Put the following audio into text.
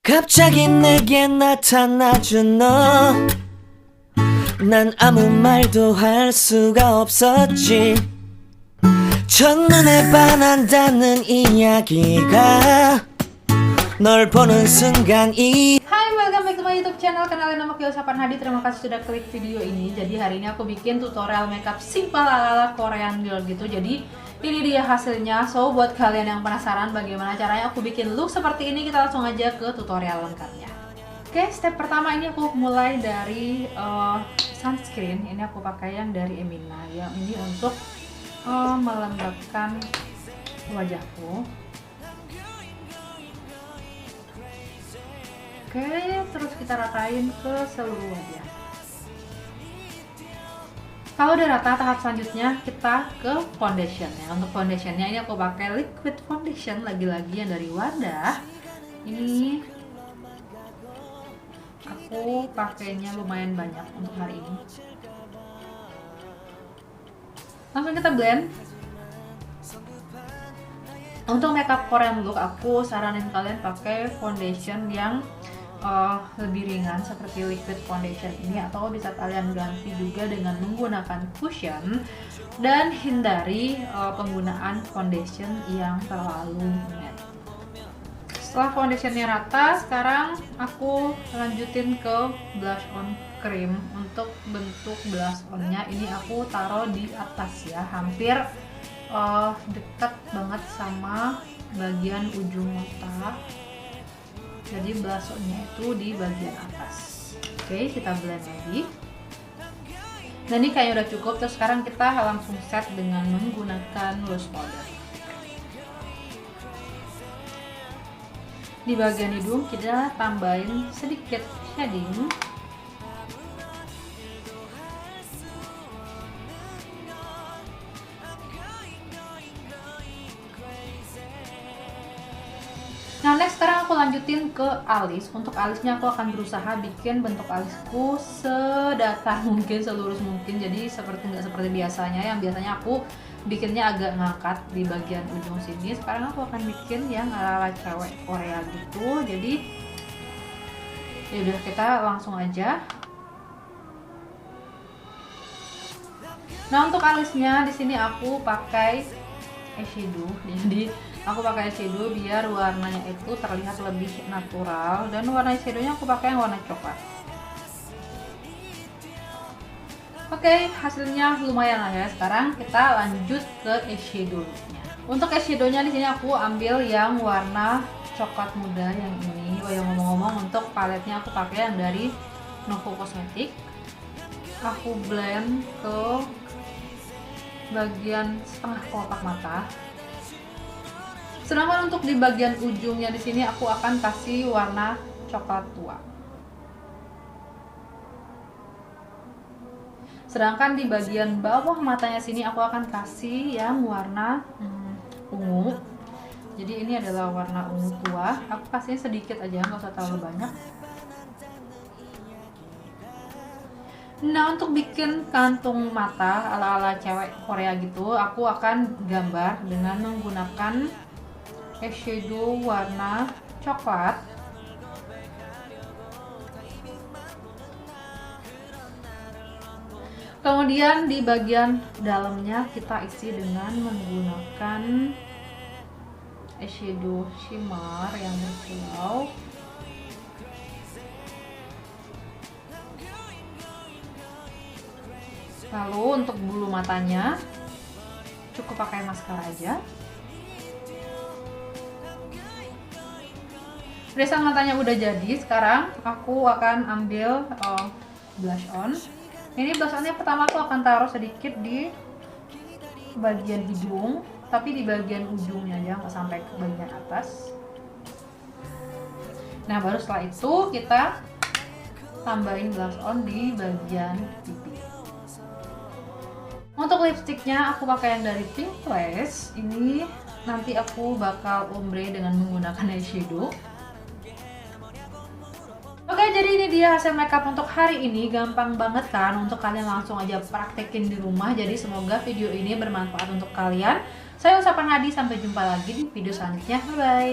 갑자기 내게 나타나준 너, 난 아무 말도 할 수가 없었지. 첫눈에 반한다는 이야기가 널 보는 순간 Hai, welcome back to my YouTube channel. Kenalin nama aku Yosapan Hadi. Terima kasih sudah klik video ini. Jadi hari ini aku bikin tutorial makeup simple ala-ala Korean girl gitu. Jadi ini dia hasilnya. So buat kalian yang penasaran bagaimana caranya aku bikin look seperti ini, kita langsung aja ke tutorial lengkapnya. Oke, step pertama ini aku mulai dari sunscreen. Ini aku pakai yang dari Emina. Yang ini untuk melembabkan wajahku. Oke, terus kita ratain ke seluruh wajah. Kalau udah rata, tahap selanjutnya kita ke foundationnya. Untuk foundationnya ini aku pakai liquid foundation lagi-lagi yang dari Wardah. Ini aku pakainya lumayan banyak untuk hari ini. Langsung kita blend. Untuk makeup Korean look, aku saranin kalian pakai foundation yang lebih ringan seperti liquid foundation ini, atau bisa kalian ganti juga dengan menggunakan cushion, dan hindari penggunaan foundation yang terlalu matte. Setelah foundationnya rata, sekarang aku lanjutin ke blush on cream. Untuk bentuk blush onnya ini aku taruh di atas ya, hampir dekat banget sama bagian ujung mata. Jadi blush onnya itu di bagian atas. Oke, kita blend lagi. Nah ini kayaknya udah cukup. Terus sekarang kita langsung set dengan menggunakan loose powder. Di bagian hidung kita tambahin sedikit shading. Nah next, sekarang aku lanjutin ke alis. Untuk alisnya aku akan berusaha bikin bentuk alisku sedatar mungkin, selurus mungkin. Jadi nggak seperti biasanya, yang biasanya aku bikinnya agak ngangkat di bagian ujung sini. Sekarang aku akan bikin yang ala-ala cewek Korea gitu. Jadi ya udah, kita langsung aja. Nah untuk alisnya di sini aku pakai eyeshadow. Jadi aku pakai eyeshadow biar warnanya itu terlihat lebih natural, dan warna eyeshadownya aku pakai yang warna coklat. Oke, hasilnya lumayan lah ya. Sekarang kita lanjut ke eyeshadownya. Untuk eyeshadownya di sini aku ambil yang warna coklat muda yang ini. Oh ya, ngomong-ngomong, untuk paletnya aku pakai yang dari Novo Cosmetic. Aku blend ke bagian setengah kotak mata. Sedangkan untuk di bagian ujungnya di sini aku akan kasih warna coklat tua. Sedangkan di bagian bawah matanya sini aku akan kasih yang warna ungu. Jadi ini adalah warna ungu tua. Aku kasihnya sedikit aja, nggak usah terlalu banyak. Nah untuk bikin kantung mata ala-ala cewek Korea gitu, aku akan gambar dengan menggunakan eyeshadow warna coklat. Kemudian di bagian dalamnya kita isi dengan menggunakan eyeshadow shimmer yang berkilau. Lalu untuk bulu matanya cukup pakai maskara aja. Riasan matanya udah jadi. Sekarang aku akan ambil blush on. Ini blush onnya pertama aku akan taruh sedikit di bagian hidung, tapi di bagian ujungnya aja, nggak sampai ke bagian atas. Nah baru setelah itu kita tambahin blush on di bagian pipi. Untuk lipstiknya aku pakai yang dari Pink Place. Ini nanti aku bakal ombre dengan menggunakan eyeshadow. Oke, jadi ini dia hasil makeup untuk hari ini. Gampang banget kan untuk kalian langsung aja praktekin di rumah. Jadi semoga video ini bermanfaat untuk kalian. Saya Yosapan Hadi, sampai jumpa lagi di video selanjutnya. Bye bye.